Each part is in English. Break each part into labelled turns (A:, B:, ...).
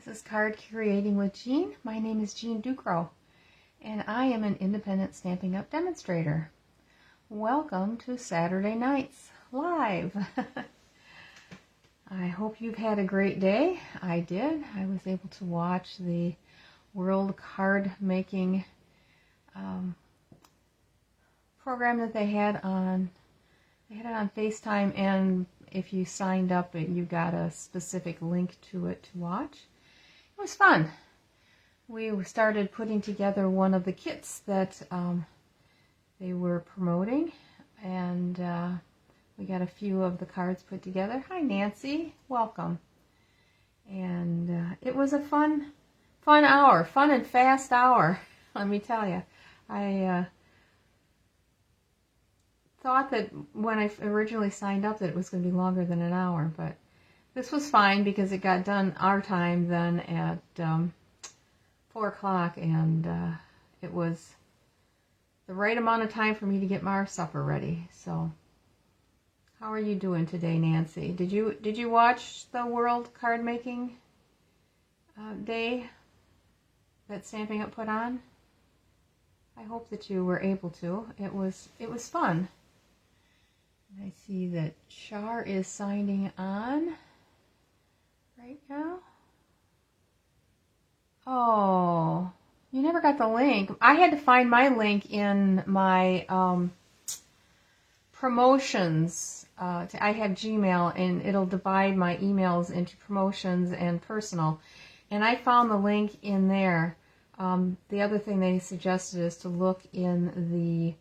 A: This is Card Creating with Jean. My name is Jean Ducro, and I am an independent Stampin' Up! Demonstrator. Welcome to Saturday Nights Live. I hope you've had a great day. I did. I was able to watch the World Card Making program that they had on FaceTime, and if you signed up, you got a specific link to it to watch. It was fun. We started putting together one of the kits that they were promoting, and we got a few of the cards put together. Hi Nancy, welcome. And it was a fun hour, fun and fast hour, let me tell you. I thought that when I originally signed up that it was going to be longer than an hour, but this was fine because it got done our time then at 4 o'clock, and it was the right amount of time for me to get my supper ready. So how are you doing today, Nancy? Did you watch the World Card Making Day that Stampin' Up! Put on? I hope that you were able to. It was fun. I see that Char is signing on right now. Oh, you never got the link. I had to find my link in my promotions. I have Gmail, and it'll divide my emails into promotions and personal. And I found the link in there. The other thing they suggested is to look in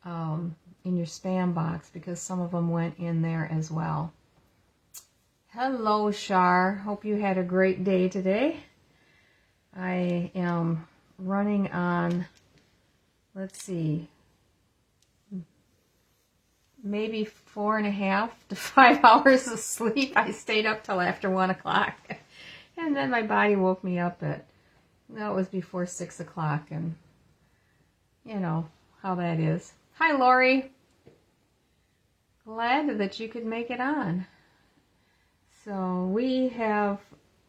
A: your spam box, because some of them went in there as well. Hello, Shar. Hope you had a great day today. I am running on, let's see, maybe 4.5 to 5 hours of sleep. I stayed up till after 1 o'clock. And then my body woke me up it was before 6 o'clock, and you know how that is. Hi, Lori. Glad that you could make it on. So we have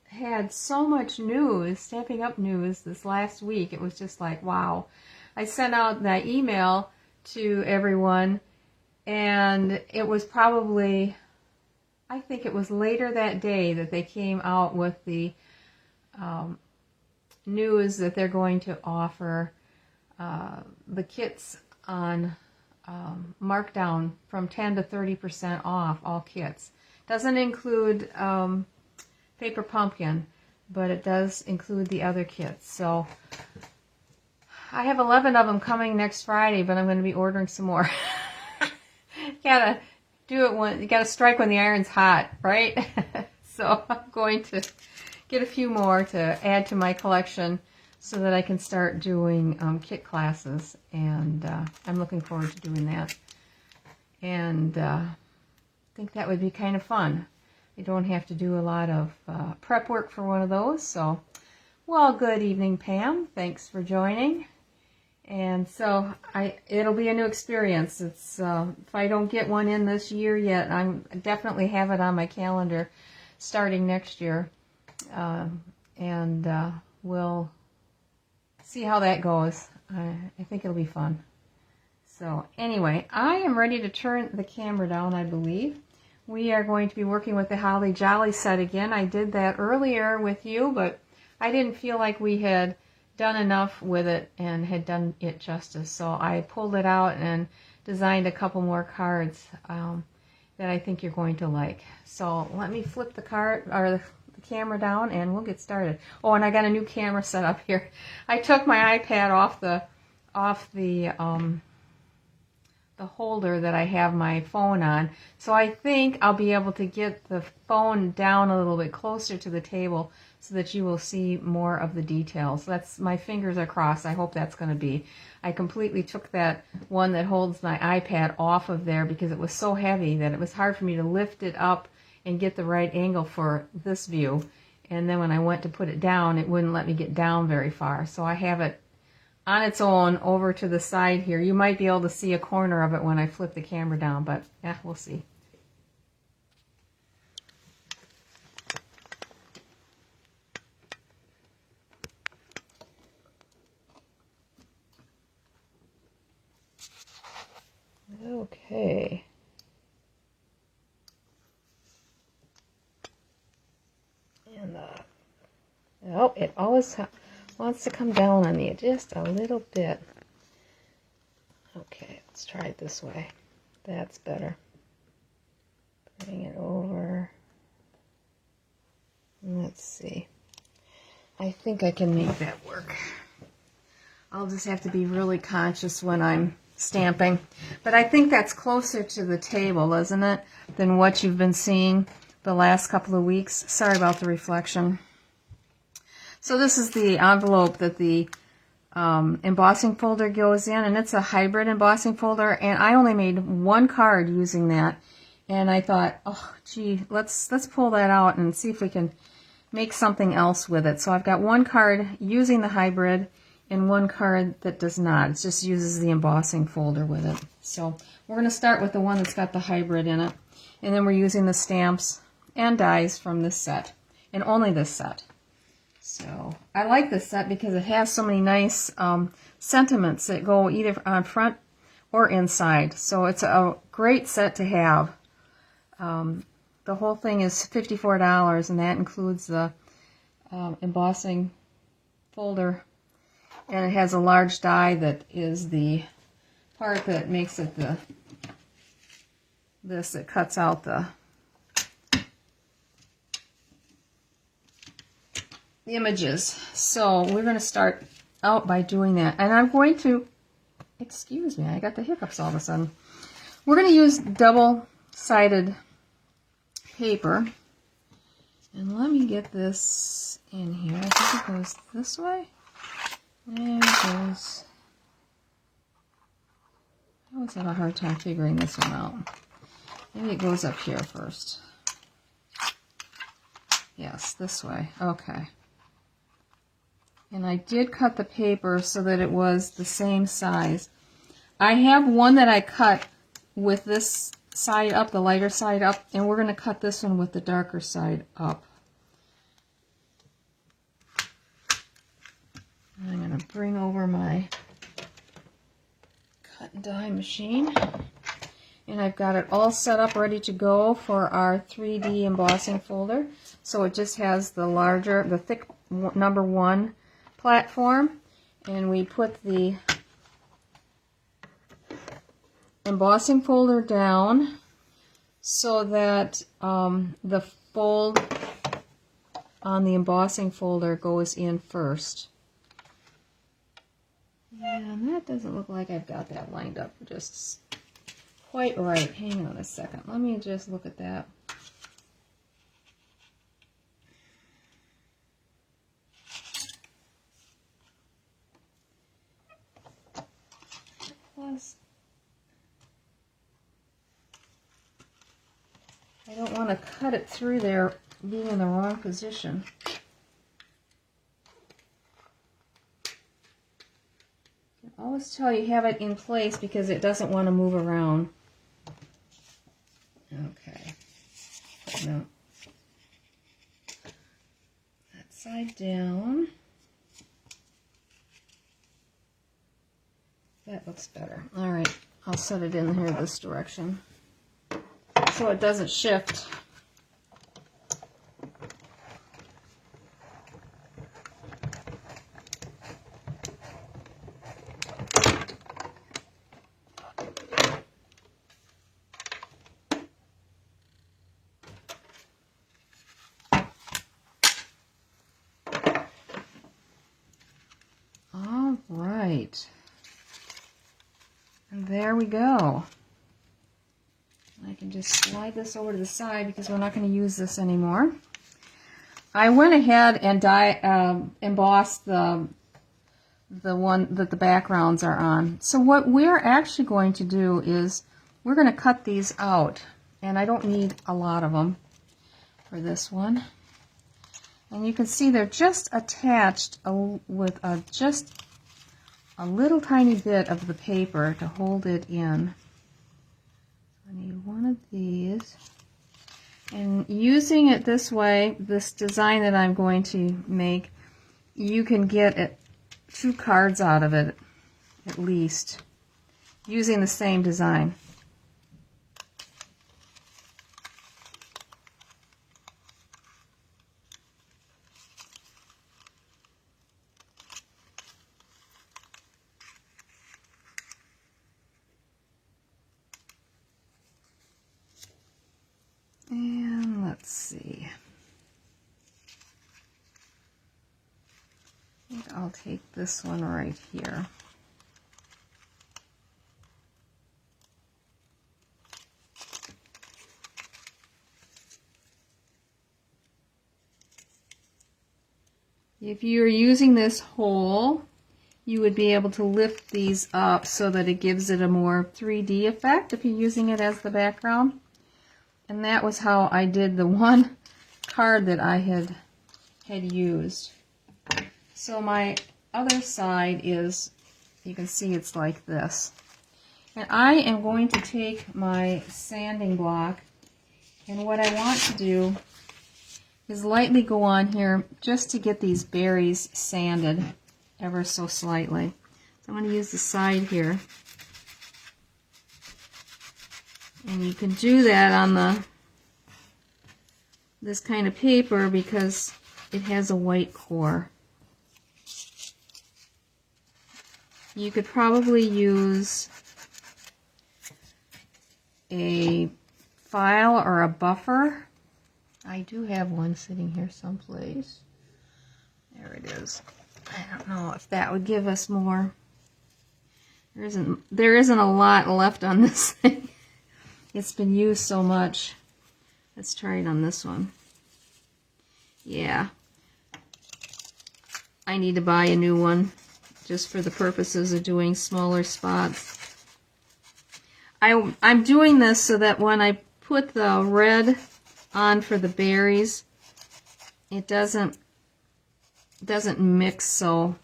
A: had so much news, Stampin' Up! News this last week. It was just like, wow. I sent out that email to everyone, and it was probably, I think it was later that day that they came out with the news that they're going to offer the kits on markdown from 10 to 30% off all kits. Doesn't include Paper Pumpkin, but it does include the other kits. So I have 11 of them coming next Friday, but I'm going to be ordering some more. Gotta do it you gotta strike when the iron's hot, right? So I'm going to get a few more to add to my collection so that I can start doing kit classes, and I'm looking forward to doing that. And I think that would be kind of fun. You don't have to do a lot of prep work for one of those. So, well, good evening, Pam. Thanks for joining. And so it'll be a new experience. It's if I don't get one in this year yet, I definitely have it on my calendar starting next year, and we'll see how that goes. I think it'll be fun. So anyway, I am ready to turn the camera down, I believe. We are going to be working with the Holly Jolly set again. I did that earlier with you, but I didn't feel like we had done enough with it and had done it justice. So I pulled it out and designed a couple more cards that I think you're going to like. So let me flip the camera down and we'll get started. Oh, and I got a new camera set up here. I took my iPad off the holder that I have my phone on. So I think I'll be able to get the phone down a little bit closer to the table so that you will see more of the details. That's, my fingers are crossed. I hope that's going to be. I completely took that one that holds my iPad off of there because it was so heavy that it was hard for me to lift it up and get the right angle for this view. And then when I went to put it down, it wouldn't let me get down very far. So I have it on its own over to the side here. You might be able to see a corner of it when I flip the camera down, but yeah, we'll see. Oh, it always wants to come down on me just a little bit. Okay, let's try it this way. That's better. Bring it over. Let's see. I think I can make that work. I'll just have to be really conscious when I'm stamping. But I think that's closer to the table, isn't it, than what you've been seeing the last couple of weeks. Sorry about the reflection. So this is the envelope that the embossing folder goes in, and it's a hybrid embossing folder, and I only made one card using that. And I thought, oh, gee, let's pull that out and see if we can make something else with it. So I've got one card using the hybrid and one card that does not. It just uses the embossing folder with it. So we're going to start with the one that's got the hybrid in it. And then we're using the stamps and dies from this set, and only this set. So I like this set because it has so many nice sentiments that go either on front or inside. So it's a great set to have. The whole thing is $54, and that includes the embossing folder, and it has a large die that is the part that makes it this that cuts out the images. So we're going to start out by doing that, and I'm going to, excuse me, I got the hiccups all of a sudden. We're going to use double-sided paper, and let me get this in here. I think it goes this way. There it goes. I always have a hard time figuring this one out. Maybe it goes up here first. Yes, this way. Okay. And I did cut the paper so that it was the same size. I have one that I cut with this side up, the lighter side up, and we're going to cut this one with the darker side up. I'm going to bring over my cut and die machine, and I've got it all set up ready to go for our 3D embossing folder. So it just has the thick number 1 platform, and we put the embossing folder down so that the fold on the embossing folder goes in first. And that doesn't look like I've got that lined up just quite right. Hang on a second. Let me just look at that. Plus, I don't want to cut it through there being in the wrong position. I always tell you have it in place because it doesn't want to move around. Okay. No. That side down. That looks better. All right, I'll set it in here this direction so it doesn't shift. All right. And there we go. I can just slide this over to the side because we're not going to use this anymore. I went ahead and embossed the one that the backgrounds are on. So what we're actually going to do is we're going to cut these out. And I don't need a lot of them for this one. And you can see they're just attached with just a little tiny bit of the paper to hold it in. I need one of these. And using it this way, this design that I'm going to make, you can get 2 cards out of it, at least, using the same design. think I'll take this one right here. If you're using this hole, you would be able to lift these up so that it gives it a more 3D effect if you're using it as the background. And that was how I did the one card that I had used. So my other side is, you can see it's like this. And I am going to take my sanding block, and what I want to do is lightly go on here just to get these berries sanded ever so slightly. So I'm going to use the side here. And you can do that on this kind of paper because it has a white core. You could probably use a file or a buffer. I do have one sitting here someplace. There it is. I don't know if that would give us more. There isn't a lot left on this thing. It's been used so much. Let's try it on this one. Yeah. I need to buy a new one just for the purposes of doing smaller spots. I'm doing this so that when I put the red on for the berries, it doesn't mix so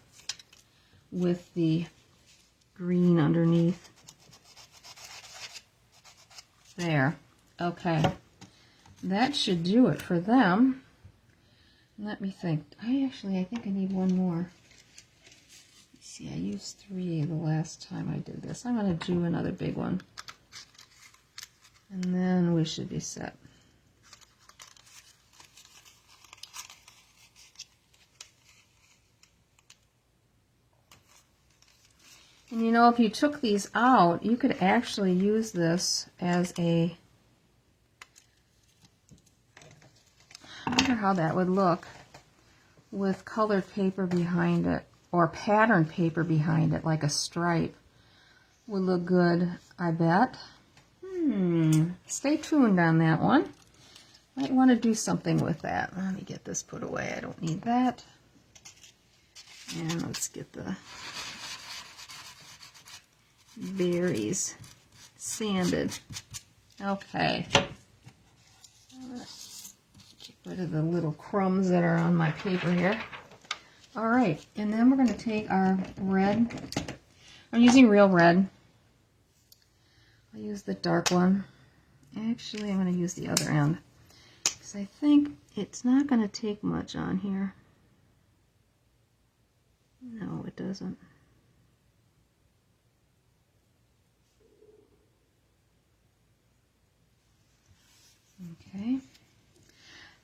A: with the green underneath. There. Okay. That should do it for them. Let me think. I think I need one more. Let's see, I used 3 the last time I did this. I'm going to do another big one. And then we should be set. And you know, if you took these out, you could actually use this as a, I wonder how that would look with colored paper behind it, or patterned paper behind it, like a stripe. Would look good, I bet. Stay tuned on that one. Might want to do something with that. Let me get this put away. I don't need that. And let's get the berries sanded. Okay. Get rid of the little crumbs that are on my paper here. All right, and then we're going to take our red. I'm using real red. I'll use the dark one. Actually, I'm going to use the other end because I think it's not going to take much on here. No, it doesn't. Okay.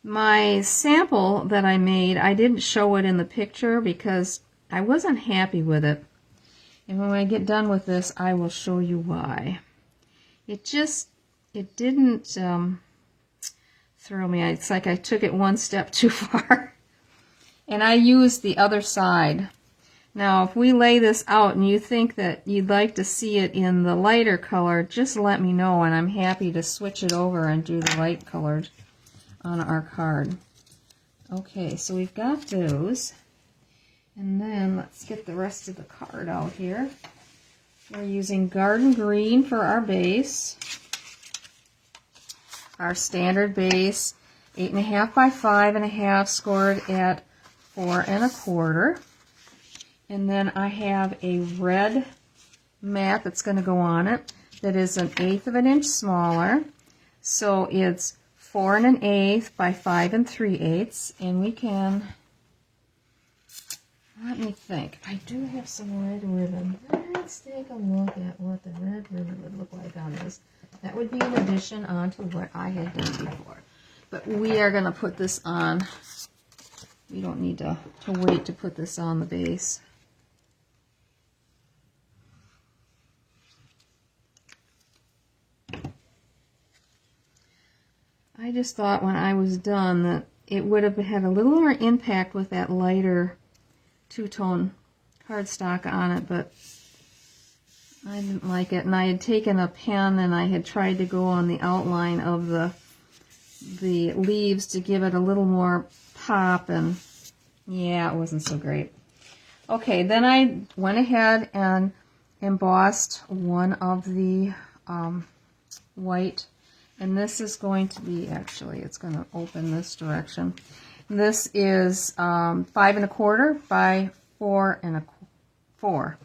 A: My sample that I made, I didn't show it in the picture because I wasn't happy with it. And when I get done with this, I will show you why. It didn't throw me. It's like I took it one step too far. And I used the other side. Now, if we lay this out and you think that you'd like to see it in the lighter color, just let me know, and I'm happy to switch it over and do the light colored on our card. Okay, so we've got those. And then let's get the rest of the card out here. We're using garden green for our base. Our standard base, 8.5 by 5.5, scored at 4 1/4. And then I have a red mat that's going to go on it that is 1/8 of an inch smaller. So it's 4 1/8 by 5 3/8. And we can, let me think. I do have some red ribbon. Let's take a look at what the red ribbon would look like on this. That would be an addition onto what I had done before. But we are going to put this on. We don't need to wait to put this on the base. I just thought when I was done that it would have had a little more impact with that lighter two-tone cardstock on it, but I didn't like it. And I had taken a pen and I had tried to go on the outline of the leaves to give it a little more pop, and yeah, it wasn't so great. Okay, then I went ahead and embossed one of the white, and this is going to be, actually, it's going to open this direction. This is 5 1/4 by 4 1/4.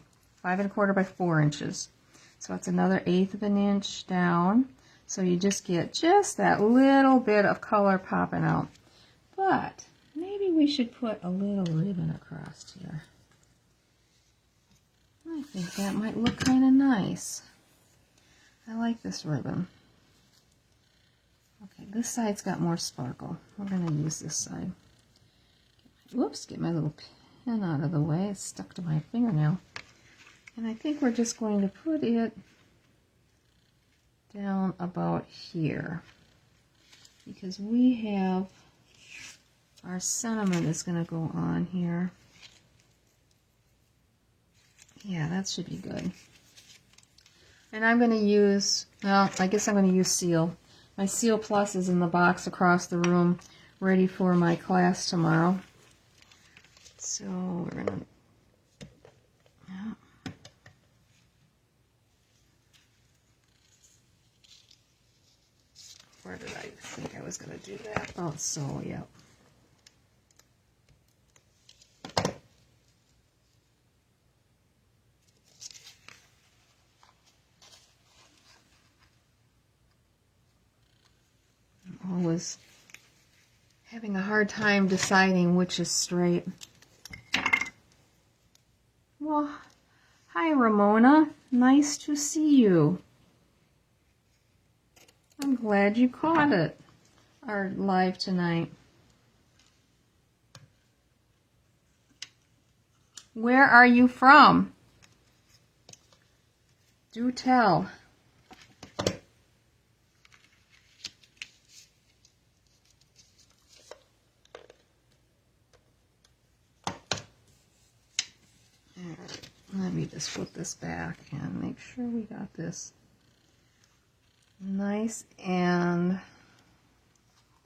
A: 5 1/4 by 4 inches. So it's another 1/8 of an inch down. So you just get just that little bit of color popping out. But maybe we should put a little ribbon across here. I think that might look kind of nice. I like this ribbon. Okay, this side's got more sparkle. We're going to use this side. Whoops, get my little pen out of the way. It's stuck to my fingernail. And I think we're just going to put it down about here, because we have our sentiment is going to go on here. Yeah, that should be good. And I'm going to use, well, I guess I'm going to use Seal. My Seal Plus is in the box across the room, ready for my class tomorrow. So we're going to, yeah. Where did I think I was going to do that? Oh, so, yeah. I'm always having a hard time deciding which is straight. Well, hi, Ramona. Nice to see you. I'm glad you caught it, our live tonight. Where are you from? Do tell. Let me just flip this back and make sure we got this nice and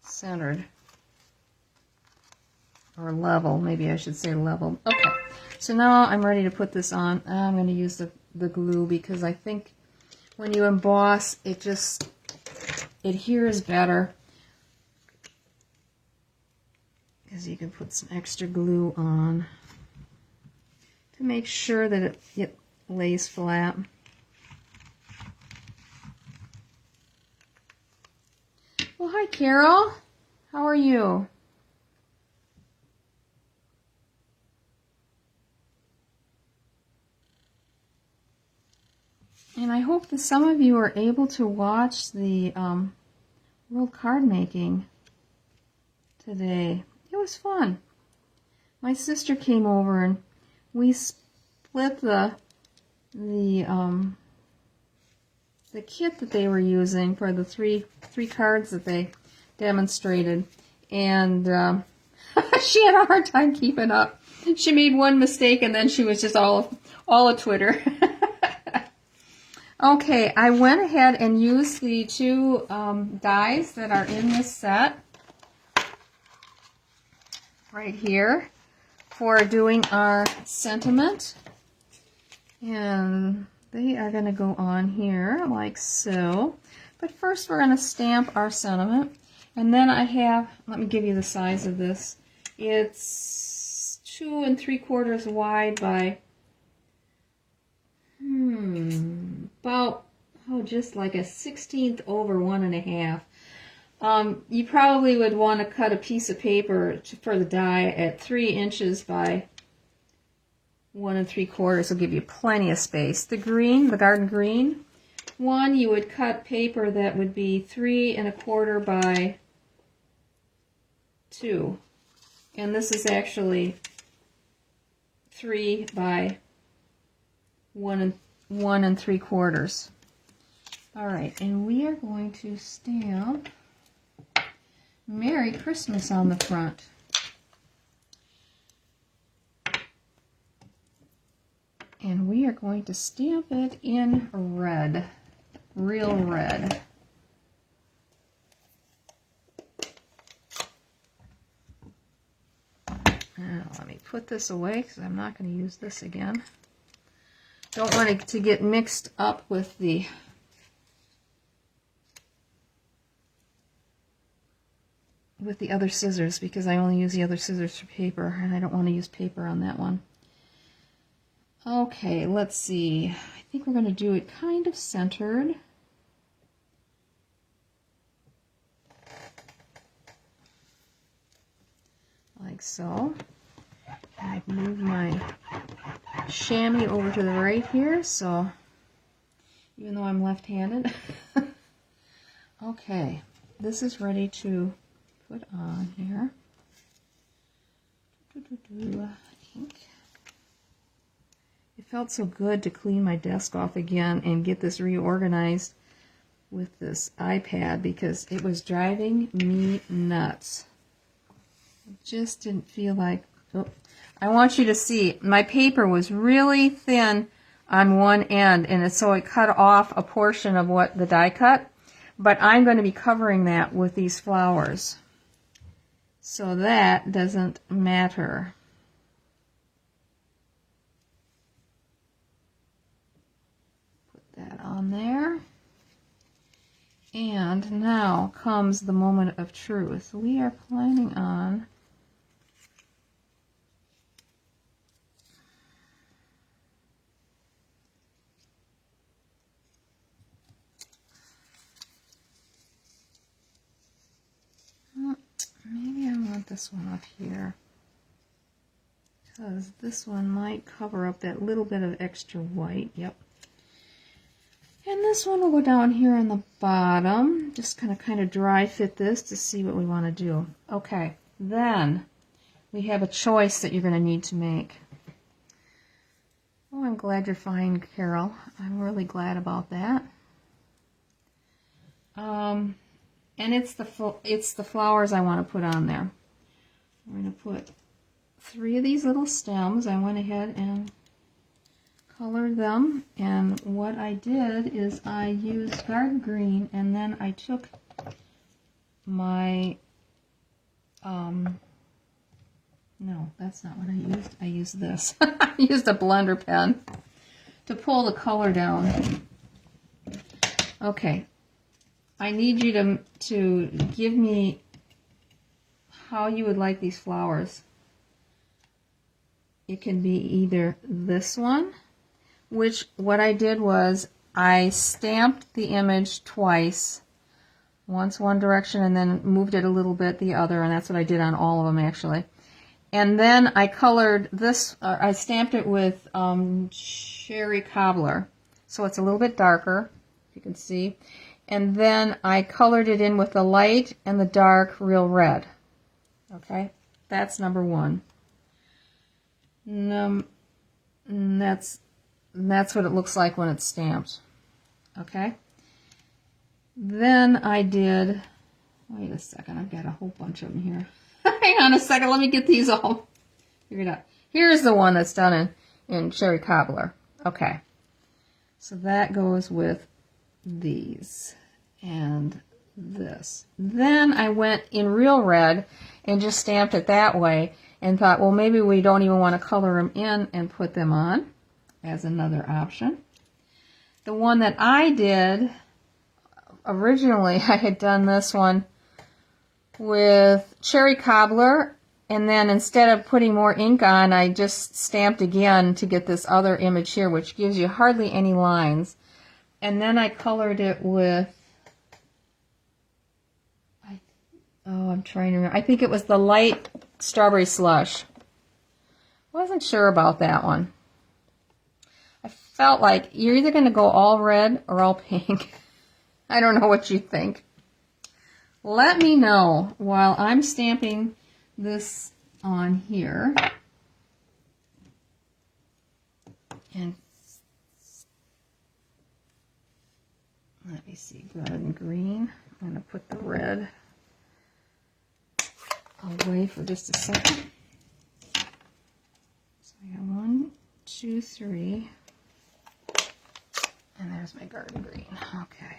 A: centered, or level, maybe I should say level. Okay, so now I'm ready to put this on. I'm going to use the glue, because I think when you emboss, it just adheres better, because you can put some extra glue on to make sure that it lays flat. Well, hi, Carol. How are you? And I hope that some of you are able to watch the World Card Making today. It was fun. My sister came over and we split the kit that they were using for the three cards that they demonstrated, and she had a hard time keeping up. She made one mistake and then she was just all a Twitter. Okay, I went ahead and used the two dies that are in this set right here for doing our sentiment, and they are going to go on here like so. But first we're going to stamp our sentiment, and then I have, let me give you the size of this. It's 2 3/4 wide by about, just like a 1/16 over 1 1/2. You probably would want to cut a piece of paper for the die at 3 inches by 1 3/4. Will give you plenty of space. The green, the garden green one, you would cut paper that would be 3 1/4 by 2, and this is actually 3 by 1 3/4. All right, and we are going to stamp Merry Christmas on the front. are going to stamp it in red, real red. Now, let me put this away because I'm not going to use this again. Don't want it to get mixed up with the other scissors, because I only use the other scissors for paper, and I don't want to use paper on that one. Okay, let's see. I think we're going to do it kind of centered. Like so. I've moved my chamois over to the right here, so even though I'm left-handed. Okay, this is ready to put on here. Ink. It felt so good to clean my desk off again and get this reorganized with this iPad, because it was driving me nuts. It just didn't feel like... Oh, I want you to see, my paper was really thin on one end, and so it cut off a portion of what the die cut, but I'm going to be covering that with these flowers, so that doesn't matter. Put that on there. And now comes the moment of truth. We are planning on maybe I want this one up here, because this one might cover up that little bit of extra white. Yep. And this one will go down here on the bottom. Just kind of dry fit this to see what we want to do. Okay, then we have a choice that you're going to need to make. Oh, I'm glad you're fine, Carol. I'm really glad about that. And it's the flowers I want to put on there. I'm going to put 3 of these little stems. I went ahead and colored them, and what I did is I used garden green, and then I took my no, that's not what I used. I used this. I used a blender pen to pull the color down. Okay, I need you to give me how you would like these flowers. It can be either this one, which what I did was I stamped the image twice, once one direction and then moved it a little bit the other, and that's what I did on all of them actually. And then I colored this, I stamped it with cherry cobbler, so it's a little bit darker, if you can see. And then I colored it in with the light and the dark real red. Okay, that's number 1. That's what it looks like when it's stamped. Okay. Then I did, wait a second, I've got a whole bunch of them here. Hang on a second, let me get these all figured out. Here's the one that's done in cherry cobbler. Okay. So that goes with these and this. Then I went in real red and just stamped it that way and thought, well, maybe we don't even want to color them in and put them on as another option. The one that I did, originally I had done this one with cherry cobbler, and then instead of putting more ink on, I just stamped again to get this other image here, which gives you hardly any lines. And then I colored it with, I'm trying to remember, I think it was the light strawberry slush. Wasn't sure about that one. I felt like you're either going to go all red or all pink. I don't know what you think. Let me know while I'm stamping this on here. And let me see, garden green. I'm going to put the red away for just a second. So I got 1, 2, 3, there's my garden green. Okay.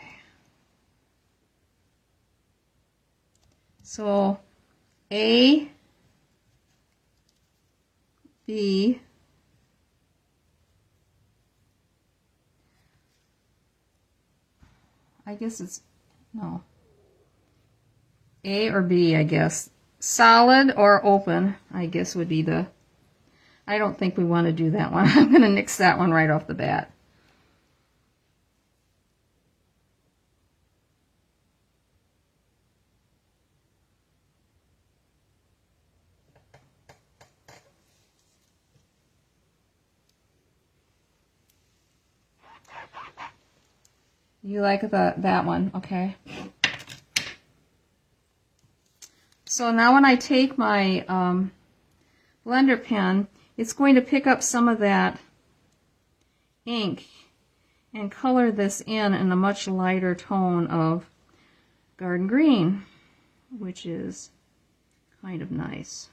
A: So A, B, I guess it's, no, A or B, I guess. Solid or open, I guess would be the, I don't think we want to do that one. I'm going to nix that one right off the bat. You like that one, okay. So now when I take my blender pen, it's going to pick up some of that ink and color this in a much lighter tone of garden green, which is kind of nice.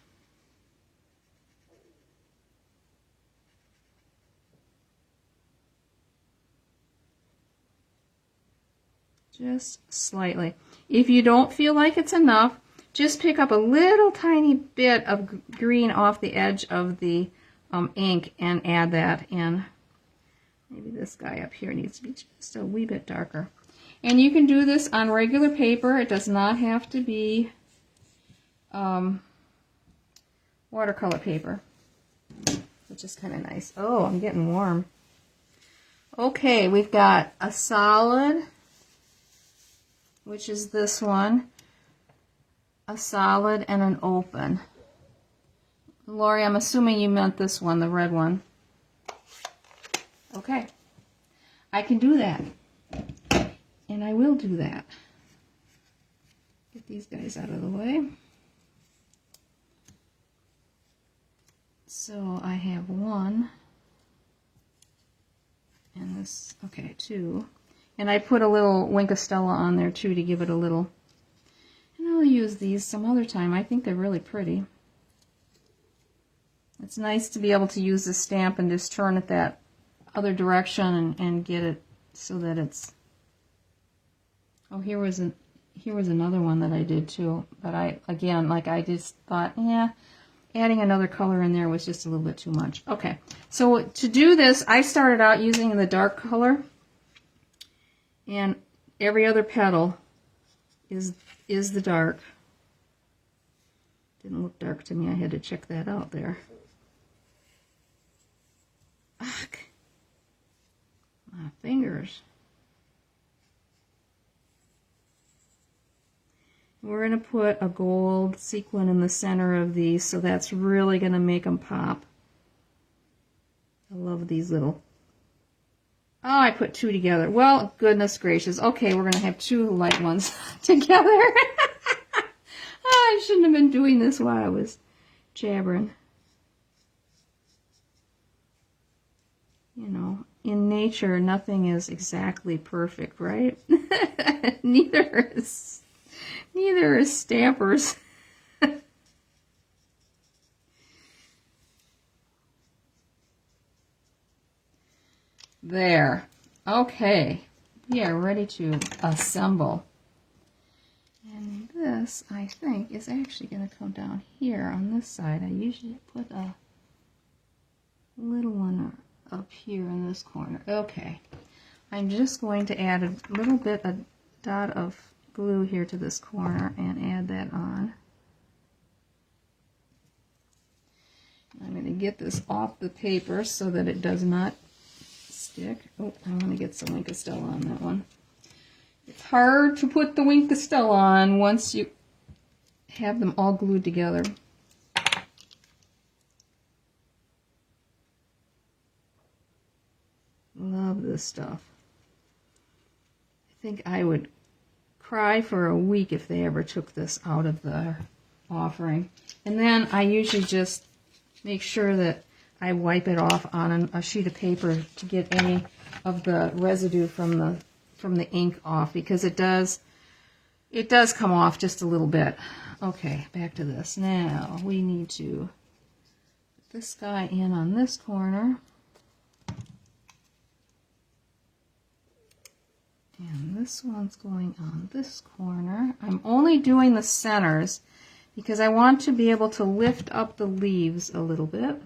A: Just slightly. If you don't feel like it's enough, just pick up a little tiny bit of green off the edge of the ink and add that in. Maybe this guy up here needs to be just a wee bit darker. And you can do this on regular paper. It does not have to be watercolor paper, which is kind of nice. Oh, I'm getting warm. Okay, we've got a solid, which is this one, a solid, and an open. Lori, I'm assuming you meant this one, the red one. Okay, I can do that, and I will do that. Get these guys out of the way. So I have one, and this, okay, two. And I put a little Wink of Stella on there too to give it a little, and I'll use these some other time. I think they're really pretty. It's nice to be able to use the stamp and just turn it that other direction and get it so that it's, oh, here was another one that I did too, but I just thought, yeah, adding another color in there was just a little bit too much. Okay, so to do this, I started out using the dark color, and every other petal is the dark. Didn't look dark to me. I had to check that out there. Ugh, my fingers. We're going to put a gold sequin in the center of these, so that's really going to make them pop. I love these little... Oh, I put two together. Well, goodness gracious. Okay, we're going to have two light ones together. Oh, I shouldn't have been doing this while I was jabbering. You know, in nature, nothing is exactly perfect, right? Neither is stampers. There. Okay. We are ready to assemble. And this, I think, is actually going to come down here on this side. I usually put a little one up here in this corner. Okay. I'm just going to add a little bit, a dot of glue here to this corner and add that on. I'm going to get this off the paper so that it does not stick. Oh, I want to get some Wink of Stella on that one. It's hard to put the Wink of Stella on once you have them all glued together. Love this stuff. I think I would cry for a week if they ever took this out of the offering. And then I usually just make sure that I wipe it off on a sheet of paper to get any of the residue from the ink off, because it does come off just a little bit. Okay, back to this. Now we need to put this guy in on this corner. this one's going on this corner. I'm only doing the centers because I want to be able to lift up the leaves a little bit.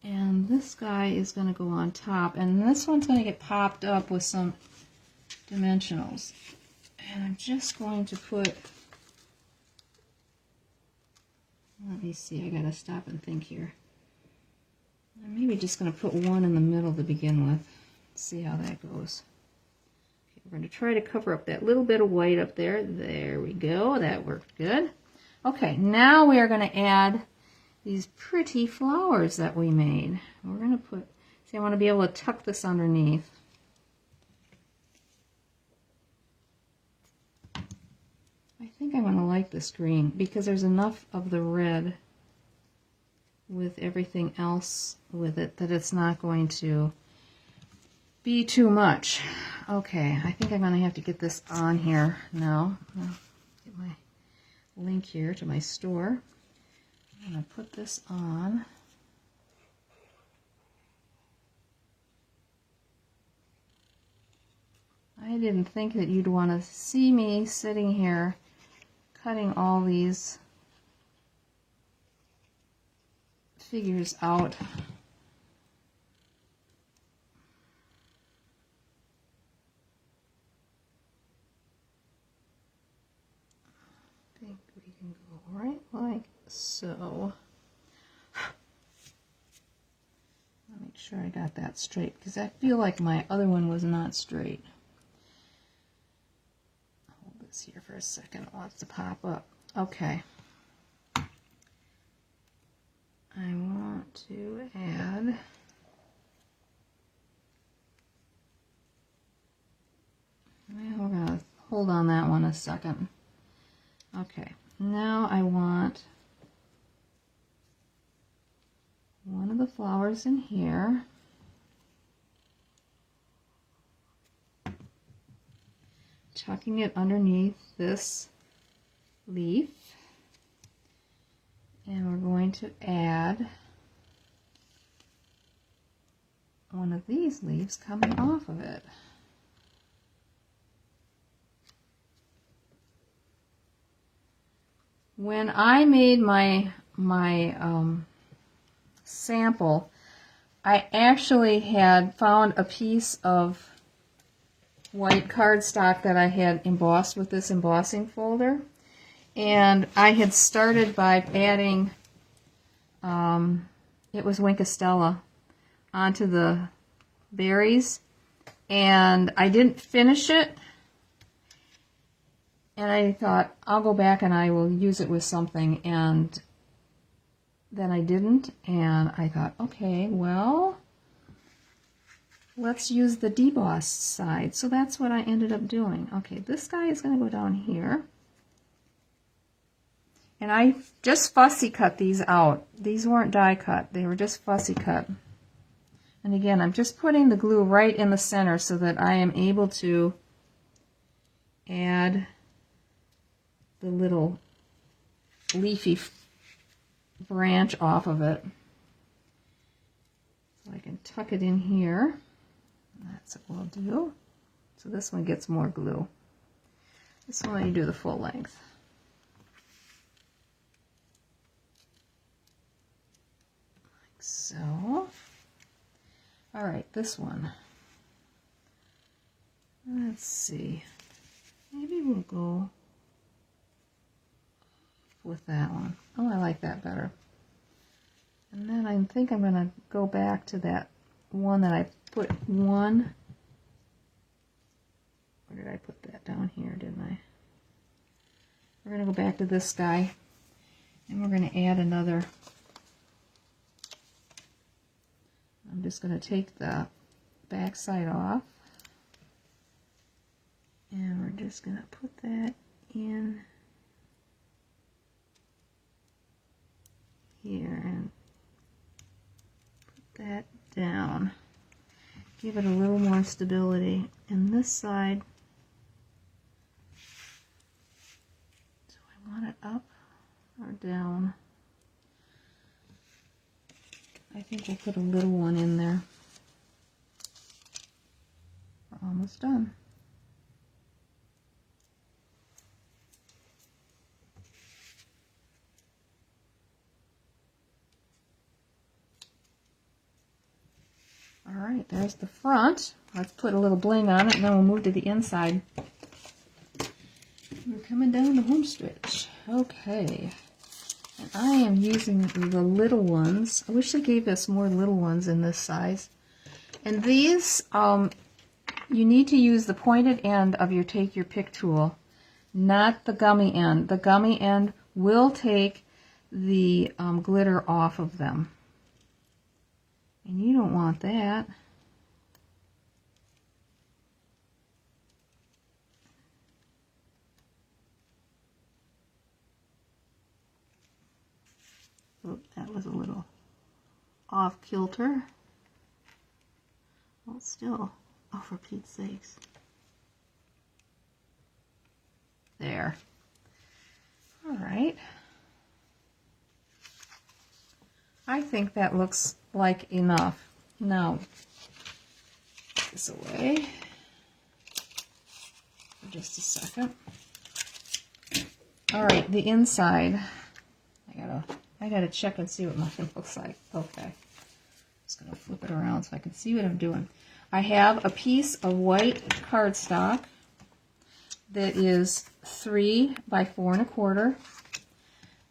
A: And this guy is going to go on top, and this one's going to get popped up with some dimensionals. And I'm just going to put, let me see, I got to stop and think here. I'm maybe just going to put one in the middle to begin with. See how that goes. Okay, we're going to try to cover up that little bit of white up there. There we go. That worked good. Okay, now we are going to add these pretty flowers that we made. We're going to put, see, I want to be able to tuck this underneath. I think I'm going to like this green because there's enough of the red with everything else with it that it's not going to be too much. Okay, I think I'm going to have to get this on here now. I'll get my link here to my store. I'm going to put this on. I didn't think that you'd want to see me sitting here cutting all these figures out. I think we can go right like so. I'll make sure I got that straight because I feel like my other one was not straight. Hold this here for a second. It wants to pop up. Okay. I want to add we're going to hold on that one a second. Okay, now I want one of the flowers in here. Tucking it underneath this leaf. And we're going to add one of these leaves coming off of it. When I made my sample, I actually had found a piece of white cardstock that I had embossed with this embossing folder. And I had started by adding, it was Winkostella, onto the berries. And I didn't finish it. And I thought, I'll go back and I will use it with something. And then I didn't. And I thought, okay, well, let's use the debossed side. So that's what I ended up doing. Okay, this guy is going to go down here. And I just fussy cut these out. These weren't die cut. They were just fussy cut. And again, I'm just putting the glue right in the center so that I am able to add the little leafy branch off of it. So I can tuck it in here. That's what we'll do. So this one gets more glue. This one you do the full length. So, all right, this one. Let's see. Maybe we'll go with that one. Oh, I like that better. And then I think I'm going to go back to that one that I put one. Where did I put that? Down here, didn't I? We're going to go back to this guy, and we're going to add another. I'm just going to take the back side off, and we're just going to put that in here and put that down. Give it a little more stability. And this side, do I want it up or down? I think we'll put a little one in there. We're almost done. All right, there's the front. Let's put a little bling on it, and then we'll move to the inside. We're coming down the home stretch. Okay. And I am using the little ones. I wish they gave us more little ones in this size. And these, you need to use the pointed end of your Take Your Pick tool, not the gummy end. The gummy end will take the glitter off of them. And you don't want that. Oh, that was a little off kilter. Well, still, oh, for Pete's sakes. There. All right. I think that looks like enough. Now, put this away for just a second. All right, the inside. I gotta check and see what mine looks like. Okay. Just gonna flip it around so I can see what I'm doing. I have a piece of white cardstock that is 3 by 4 1/4.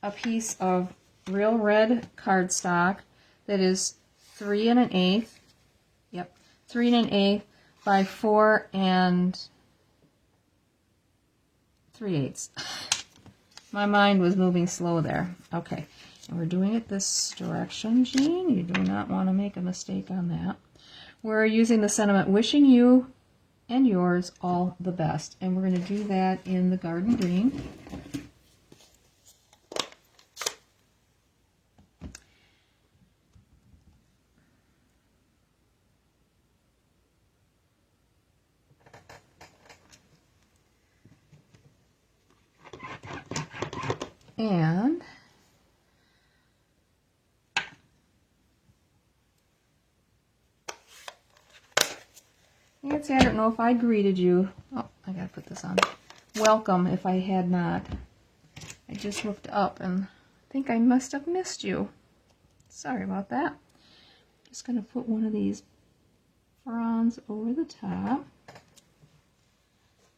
A: A piece of real red cardstock that is 3 1/8. Yep, 3 1/8 by 4 3/8. My mind was moving slow there. Okay, and we're doing it this direction, Jean. You do not want to make a mistake on that. We're using the sentiment, wishing you and yours all the best. And we're going to do that in the garden green. And Nancy, I don't know if I greeted you. Oh, I gotta put this on. Welcome if I had not. I just looked up and I think I must have missed you. Sorry about that. Just gonna put one of these fronds over the top,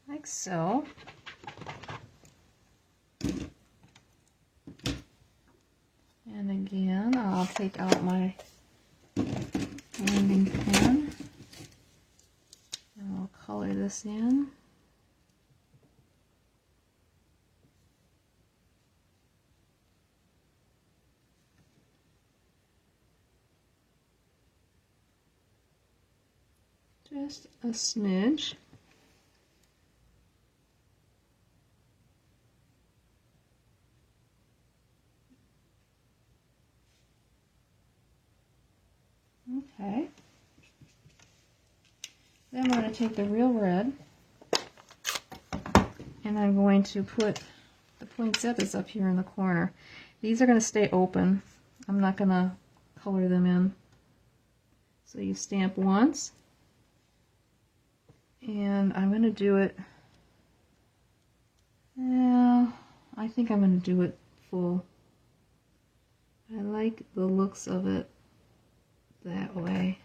A: like so. And again, I'll take out my blending pen and we'll color this in. Just a smidge. Okay. Then I'm going to take the real red and I'm going to put the poinsettias up here in the corner. These are going to stay open. I'm not going to color them in. So you stamp once, and I'm going to do it, well, I think I'm going to do it full. I like the looks of it that way.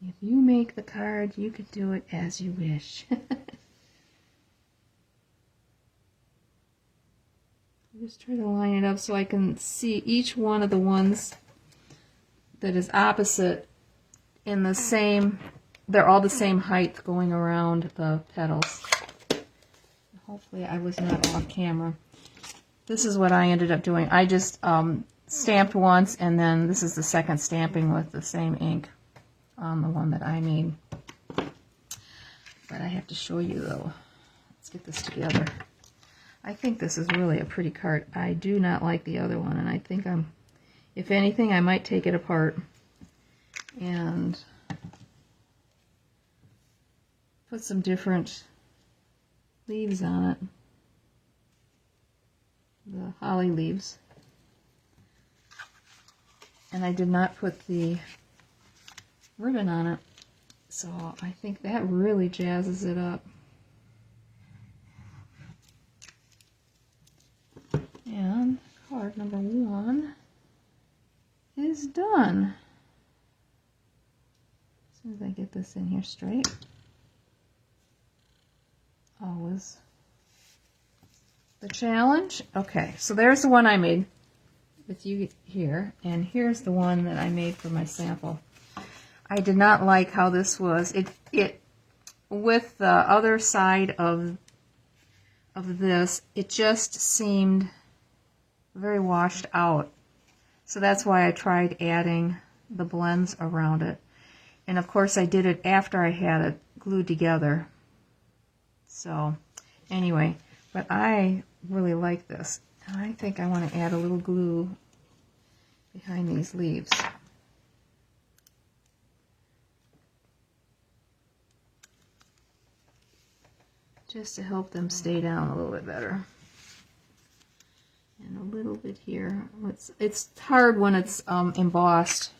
A: If you make the card, you could do it as you wish. Just try to line it up so I can see each one of the ones that is opposite in the same, they're all the same height going around the petals. Hopefully I was not off camera. This is what I ended up doing. I just stamped once, and then this is the second stamping with the same ink on the one that I made. But I have to show you though. Let's get this together. I think this is really a pretty card. I do not like the other one, and I think if anything, I might take it apart and put some different leaves on it. The holly leaves. and I did not put the ribbon on it. So I think that really jazzes it up. And card number 1 is done. As soon as I get this in here straight. Always the challenge. Okay, so there's the one I made with you here, and here's the one that I made for my sample. I did not like how this was. It with the other side of this, it just seemed very washed out. So that's why I tried adding the blends around it. And of course I did it after I had it glued together. So anyway, but I really like this. I think I want to add a little glue behind these leaves. Just to help them stay down a little bit better. And a little bit here. It's hard when it's embossed.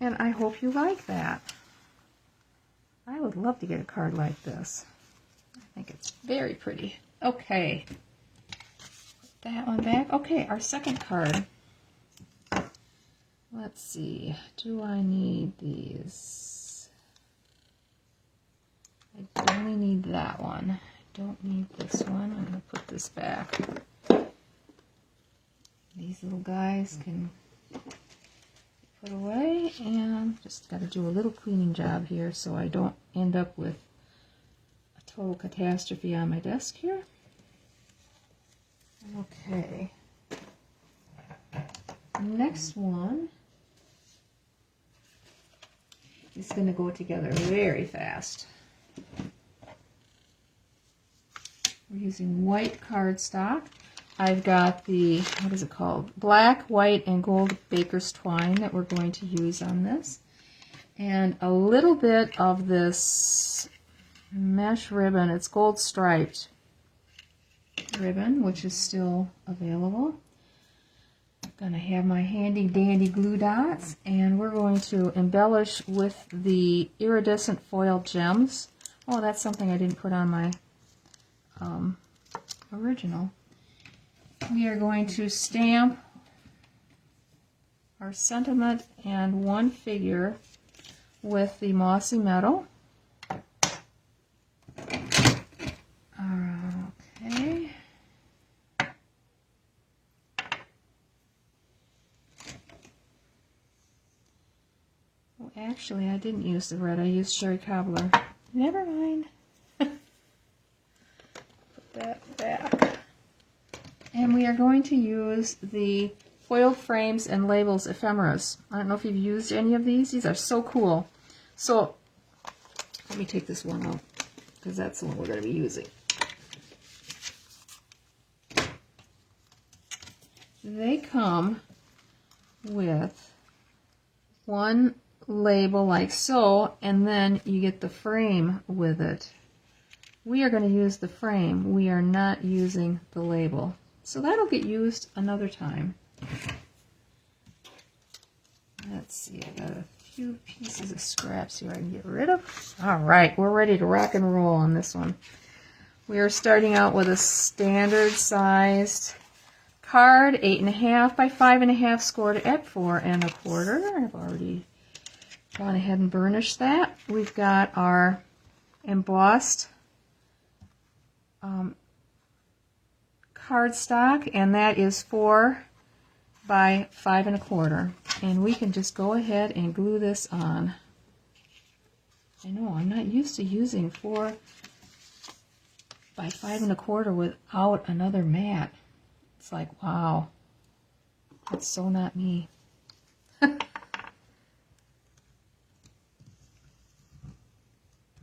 A: And I hope you like that. I would love to get a card like this. I think it's very pretty. Okay. Put that one back. Okay, our second card. Let's see. Do I need these? I only need that one. I don't need this one. I'm going to put this back. These little guys can put away, and just got to do a little cleaning job here so I don't end up with a total catastrophe on my desk here. Okay. Next one is going to go together very fast. We're using white cardstock. I've got the, what is it called? Black, white, and gold baker's twine that we're going to use on this. And a little bit of this mesh ribbon. It's gold striped ribbon, which is still available. I'm going to have my handy dandy glue dots, and we're going to embellish with the iridescent foil gems. Oh, that's something I didn't put on my original. We are going to stamp our sentiment and one figure with the mossy metal. Okay. Well, actually, I didn't use the red. I used Sherry Cobbler. Never mind. Put that back. And we are going to use the foiled frames and labels ephemeras. I don't know if you've used any of these. These are so cool. So let me take this one out because that's the one we're going to be using. They come with one label like so, and then you get the frame with it. We are going to use the frame. We are not using the label. So that'll get used another time. Let's see, I got a few pieces of scraps here I can get rid of. All right, we're ready to rock and roll on this one. We are starting out with a standard sized card, 8.5 by 5.5, scored at 4 1/4. I've already gone ahead and burnished that. We've got our embossed cardstock, and that is 4 by 5 1/4. And we can just go ahead and glue this on. I know, I'm not used to using 4 by 5 1/4 without another mat. It's like, wow, that's so not me.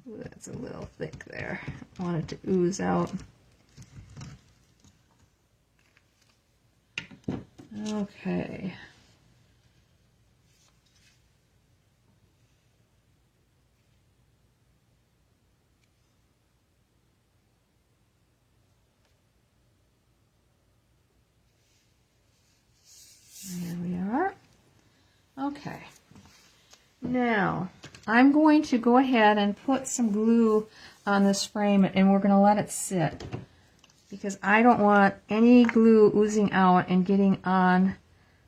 A: Ooh, that's a little thick there. I want it to ooze out. Okay. Okay. Now, I'm going to go ahead and put some glue on this frame, and we're going to let it sit because I don't want any glue oozing out and getting on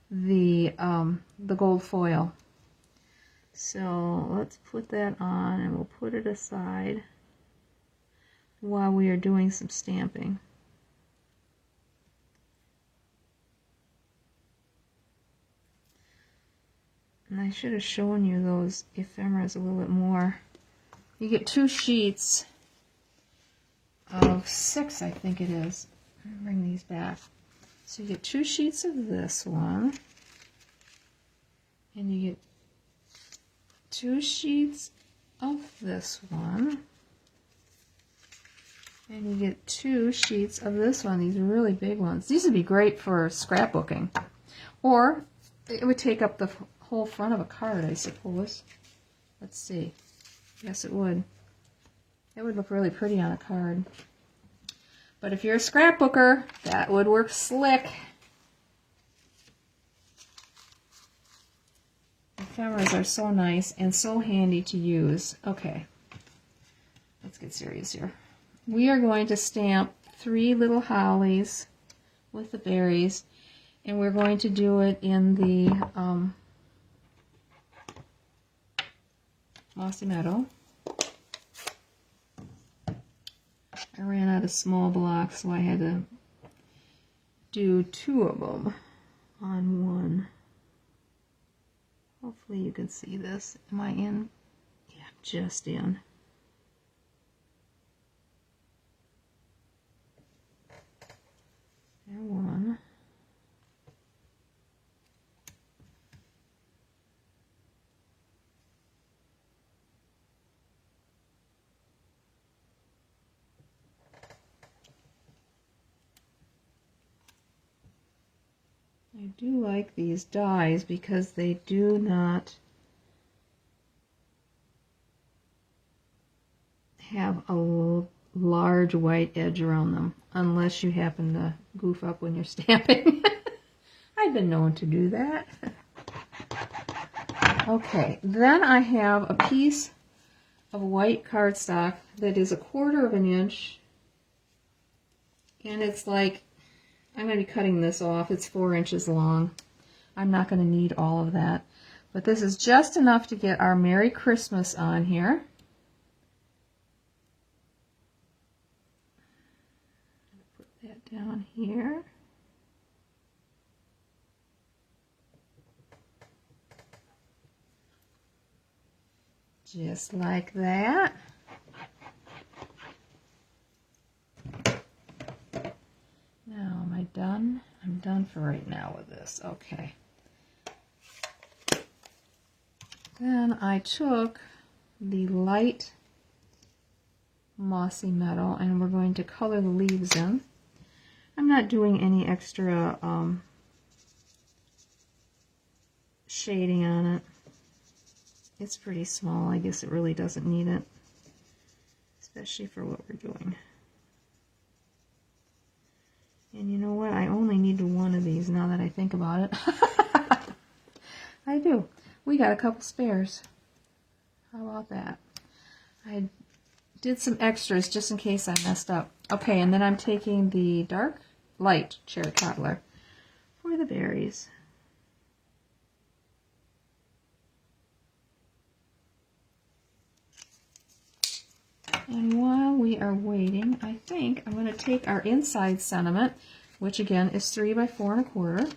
A: the gold foil. So let's put that on, and we'll put it aside while we are doing some stamping. And I should have shown you those ephemeras a little bit more. You get 2 sheets of 6, I think it is. I'll bring these back. So you get 2 sheets of this one, and you get 2 sheets of this one, and you get 2 sheets of this one. These are really big ones. These would be great for scrapbooking, or it would take up the whole front of a card, I suppose. Let's see. Yes, it would. It would look really pretty on a card. But if you're a scrapbooker, that would work slick. Ephemeras are so nice and so handy to use. Okay, let's get serious here. We are going to stamp 3 little hollies with the berries, and we're going to do it in the Mossy Meadow. I ran out of small blocks, so I had to do 2 of them on one. Hopefully you can see this. Am I in? Yeah, just in. There one. I do like these dies because they do not have a large white edge around them, unless you happen to goof up when you're stamping. I've been known to do that. Okay, then I have a piece of white cardstock that is 1/4 of an inch, and it's like, I'm going to be cutting this off. It's 4 inches long. I'm not going to need all of that. But this is just enough to get our Merry Christmas on here. Put that down here. Just like that. Now, am I done? I'm done for right now with this. Okay. Then I took the light Mossy Meadow, and we're going to color the leaves in. I'm not doing any extra shading on it. It's pretty small. I guess it really doesn't need it, especially for what we're doing. And you know what? I only need 1 of these now that I think about it. I do. We got a couple spares. How about that? I did some extras just in case I messed up. Okay, and then I'm taking the dark light cherry cobbler for the berries. And while we are waiting, I think I'm going to take our inside sentiment, which again is 3 by 4 1/4,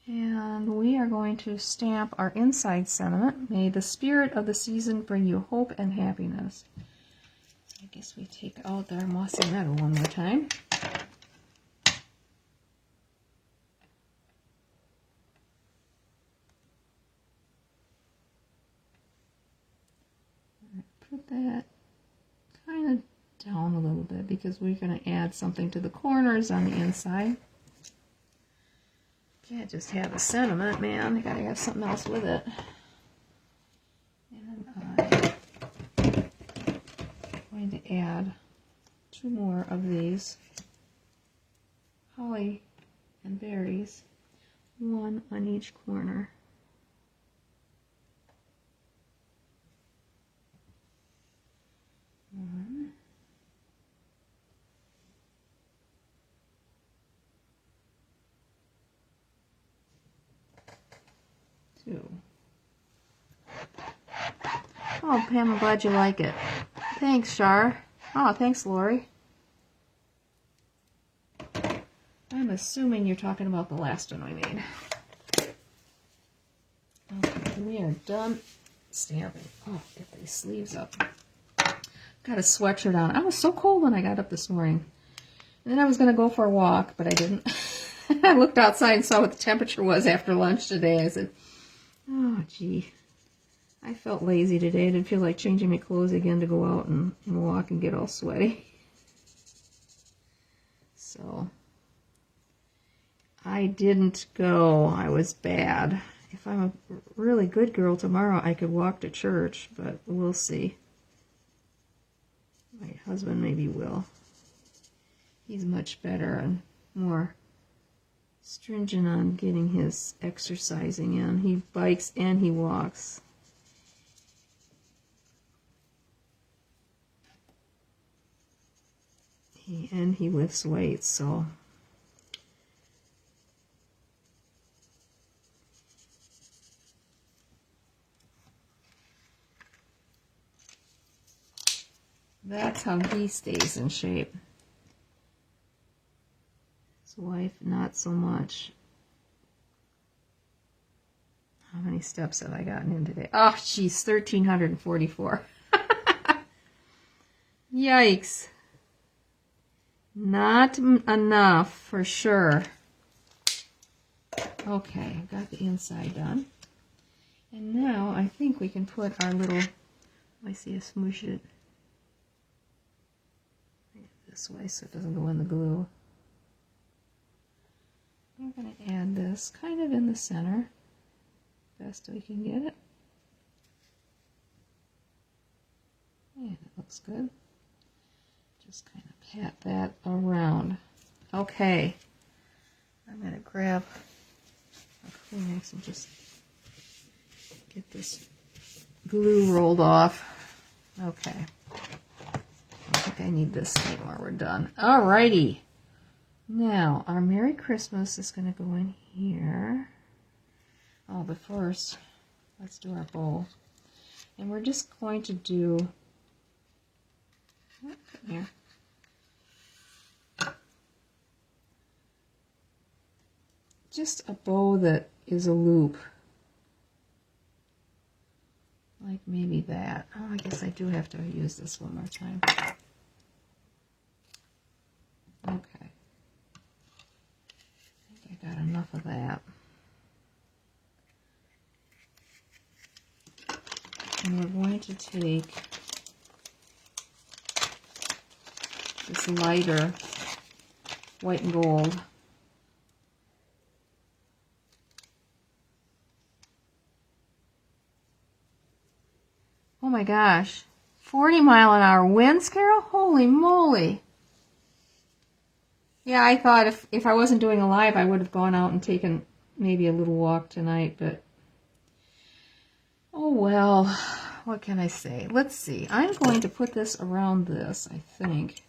A: and we are going to stamp our inside sentiment. May the spirit of the season bring you hope and happiness. So I guess we take out our Mossy Meadow one more time. Put that kind of down a little bit because we're going to add something to the corners on the inside. Can't just have a sentiment, man. You got to have something else with it. And I'm going to add 2 more of these holly and berries one on each corner. One. Two. Oh, Pam, I'm glad you like it. Thanks, Shar. Oh, thanks, Lori. I'm assuming you're talking about the last one we made. Okay, we are done stamping. Oh, get these sleeves up. Got a sweatshirt on. I was so cold when I got up this morning. And then I was going to go for a walk, but I didn't. I looked outside and saw what the temperature was after lunch today. I said, oh, gee. I felt lazy today. I didn't feel like changing my clothes again to go out and walk and get all sweaty. So I didn't go. I was bad. If I'm a really good girl tomorrow, I could walk to church, but we'll see. My husband maybe will. He's much better and more stringent on getting his exercising in. He bikes and he walks. He lifts weights, so that's how he stays in shape. His wife, not so much. How many steps have I gotten in today? Oh, geez, 1,344. Yikes. Not enough, for sure. Okay, I've got the inside done. And now I think we can put our little, I see I smooshed it this way so it doesn't go in the glue. I'm going to add this kind of in the center, best we can get it. And it looks good. Just kind of pat that around. Okay, I'm going to grab a Kleenex and just get this glue rolled off. Okay. I think I need this anymore. We're done. Alrighty. Now, our Merry Christmas is going to go in here. Oh, but first, let's do our bowl. And we're just going to do... Come here. Just a bow that is a loop. Like maybe that. Oh, I guess I do have to use this one more time. Okay. I think I got enough of that. And we're going to take this lighter white and gold. Oh my gosh, 40-mile-an-hour winds, Carol? Holy moly. Yeah, I thought if I wasn't doing a live, I would have gone out and taken maybe a little walk tonight, but oh well, what can I say? Let's see. I'm going to put this around this, I think.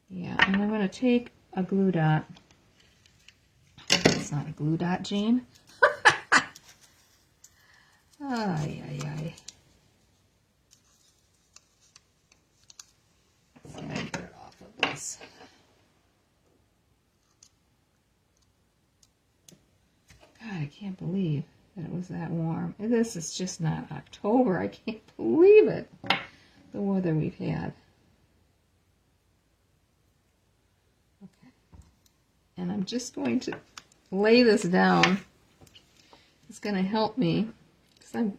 A: Yeah, and I'm going to take a glue dot. It's not a glue dot, Jane. Ay, ay, ay. Let's see, I can get it off of this. God, I can't believe that it was that warm. This is just not October. I can't believe it. The weather we've had. Okay. And I'm just going to lay this down. It's going to help me, because I've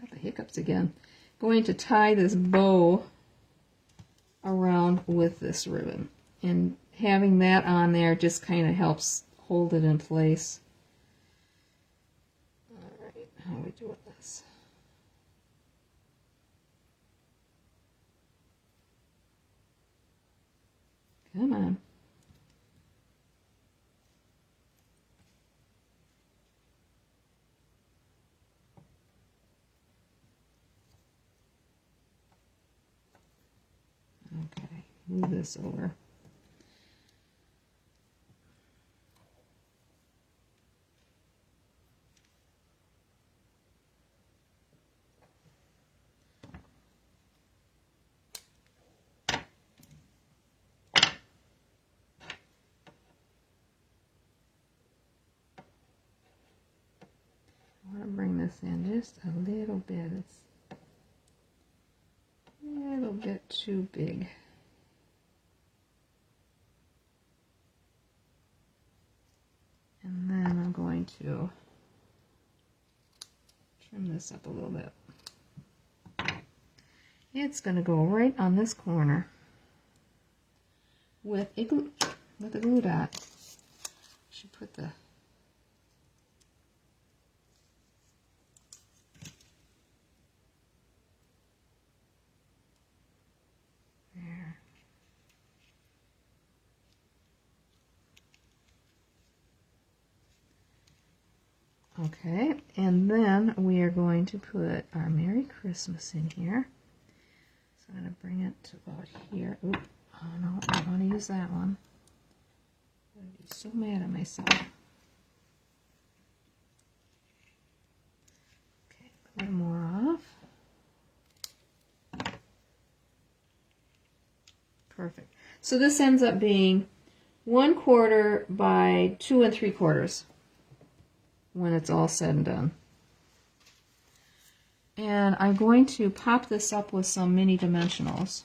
A: got the hiccups again. Going to tie this bow around with this ribbon. And having that on there just kind of helps hold it in place. Alright, how are we doing this? Come on. move this over. I want to bring this in just a little bit. It's a little bit too big. And then I'm going to trim this up a little bit. It's going to go right on this corner with a glue dot. Should put the there. Okay, and then we are going to put our Merry Christmas in here. So I'm going to bring it to about here. Oop, oh no, I don't want to use that one. I'm going to be so mad at myself. Okay, a little more off. Perfect. So this ends up being 1/4 by 2 3/4 when it's all said and done. And I'm going to pop this up with some mini dimensionals.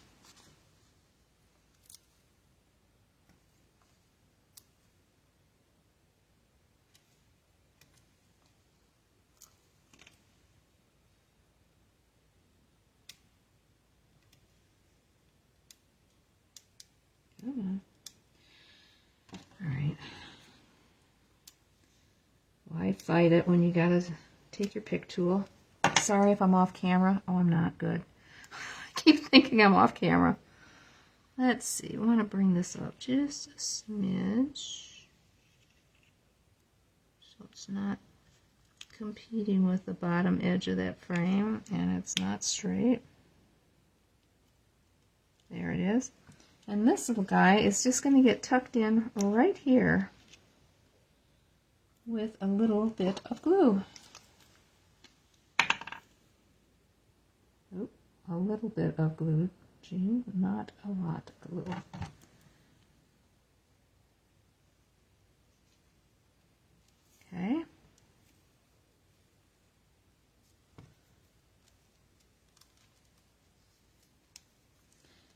A: Come on. All right. Why fight it when you gotta take your pick tool? Sorry if I'm off camera. Oh, I'm not. Good. I keep thinking I'm off camera. Let's see. We want to bring this up just a smidge. So it's not competing with the bottom edge of that frame and it's not straight. There it is. And this little guy is just going to get tucked in right here with a little bit of glue. Oop, a little bit of glue, Jean, not a lot of glue. Okay.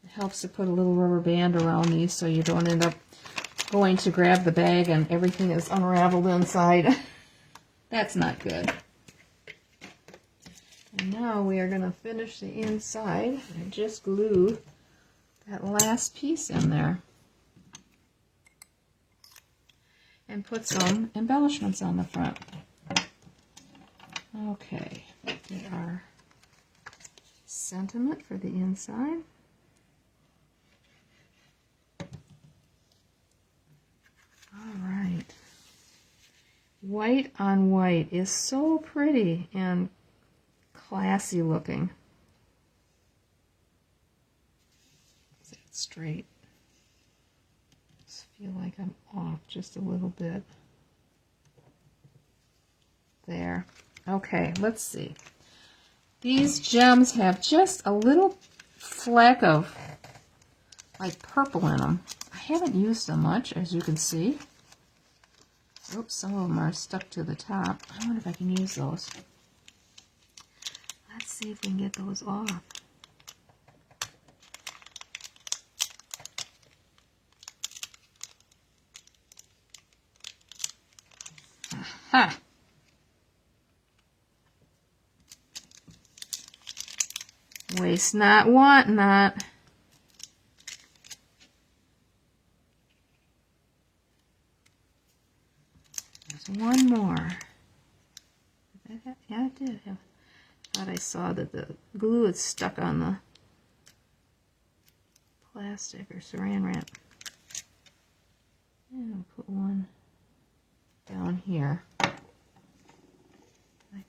A: It helps to put a little rubber band around these so you don't end up going to grab the bag and everything is unraveled inside. That's not good. And now we are going to finish the inside and just glue that last piece in there. And put some embellishments on the front. Okay, get our sentiment for the inside. All right. White on white is so pretty and classy looking. Is that straight? Just feel like I'm off just a little bit. There. Okay, let's see. These gems have just a little fleck of like purple in them. I haven't used them much, as you can see. Oops, some of them are stuck to the top. I wonder if I can use those. Let's see if we can get those off. Aha! Waste not, want not. There's one more. Yeah, I did. I thought I saw that the glue is stuck on the plastic or saran wrap. And I'll put one down here. I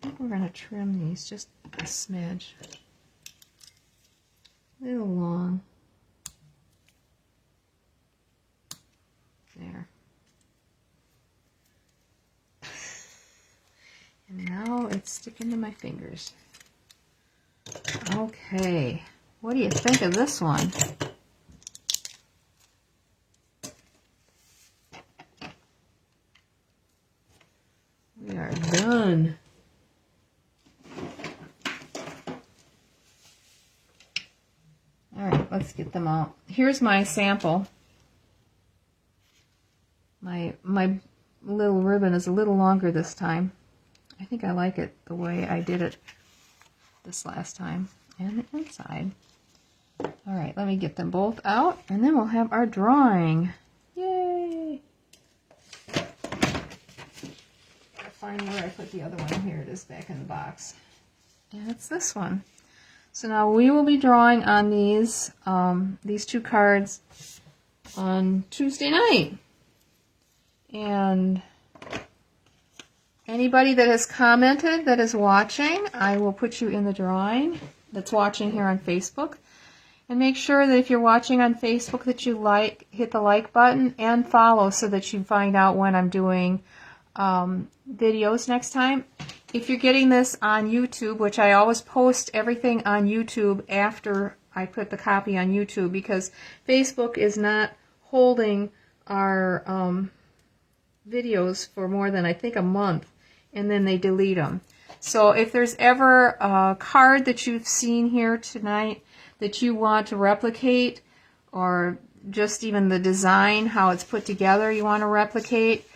A: think we're going to trim these just a smidge. A little long. it's sticking to my fingers. Okay, what do you think of this one? We are done. All right, let's get them out. Here's my sample. My little ribbon is a little longer this time. I think I like it the way I did it this last time. And the inside. All right, let me get them both out, and then we'll have our drawing. Yay! Gotta find where I put the other one. Here it is, back in the box. And it's this one. So now we will be drawing on these two cards on Tuesday night. And anybody that has commented that is watching, I will put you in the drawing that's watching here on Facebook. And make sure that if you're watching on Facebook that you hit the like button and follow so that you find out when I'm doing videos next time. If you're getting this on YouTube, which I always post everything on YouTube after I put the copy on YouTube, because Facebook is not holding our videos for more than, I think, a month, and then they delete them. So if there's ever a card that you've seen here tonight that you want to replicate, or just even the design, how it's put together, you want to replicate,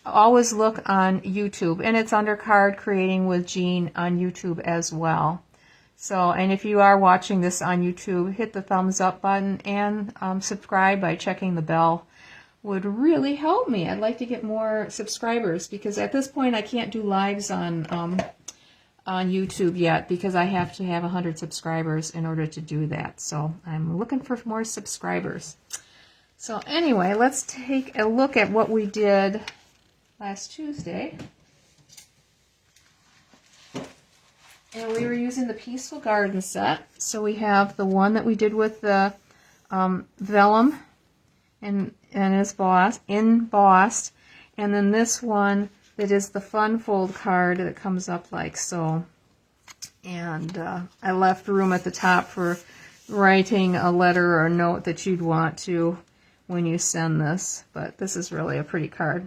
A: always look on YouTube, and it's under Card Creating with Jean on YouTube as well. So, and if you are watching this on YouTube, hit the thumbs up button and subscribe by checking the bell. Would really help me. I'd like to get more subscribers, because at this point I can't do lives on YouTube yet, because I have to have 100 subscribers in order to do that. So I'm looking for more subscribers. So anyway, let's take a look at what we did last Tuesday. And we were using the Peaceful Garden set. So we have the one that we did with the vellum and is embossed, and then this one that is the fun fold card that comes up like so. And I left room at the top for writing a letter or a note that you'd want to when you send this. But this is really a pretty card.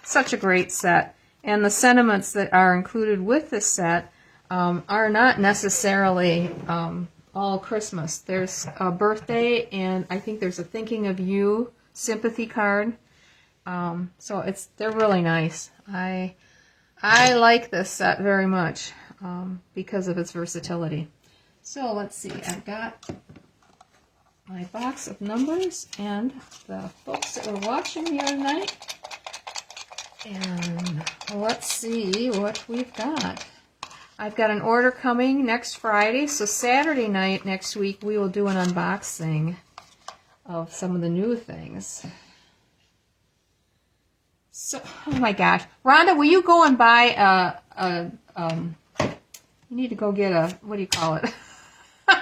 A: Such a great set. And the sentiments that are included with this set are not necessarily all Christmas. There's a birthday, and I think there's a thinking of you sympathy card. So they're really nice. I like this set very much because of its versatility. So let's see. I've got my box of numbers and the folks that were watching the other night. And let's see what we've got. I've got an order coming next Friday, so Saturday night next week we will do an unboxing of some of the new things. So, oh my gosh. Rhonda, will you go and buy you need to go get a, what do you call it?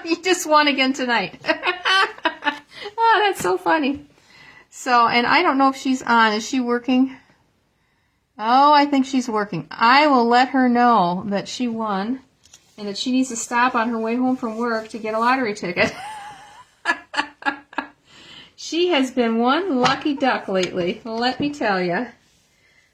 A: You just won again tonight. Oh, that's so funny. So, and I don't know if she's on. Is she working? Oh, I think she's working. I will let her know that she won and that she needs to stop on her way home from work to get a lottery ticket. She has been one lucky duck lately, let me tell you.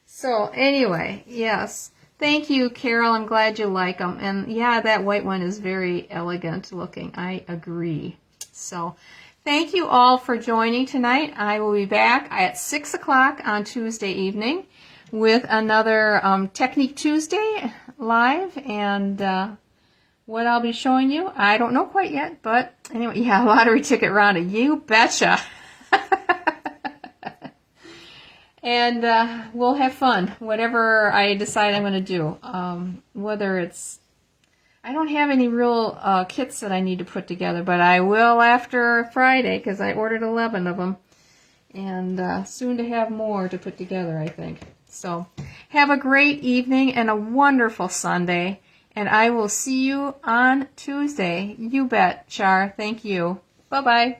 A: So anyway, yes. Thank you, Carol. I'm glad you like them. And yeah, that white one is very elegant looking. I agree. So thank you all for joining tonight. I will be back at 6 o'clock on Tuesday evening with another Technique Tuesday live, and what I'll be showing you, I don't know quite yet, but anyway, yeah, lottery ticket Rhonda, you betcha. And we'll have fun, whatever I decide I'm going to do. Whether it's, I don't have any real kits that I need to put together, but I will after Friday, because I ordered 11 of them, and soon to have more to put together, I think. So have a great evening and a wonderful Sunday, and I will see you on Tuesday. You bet, Char. Thank you. Bye-bye.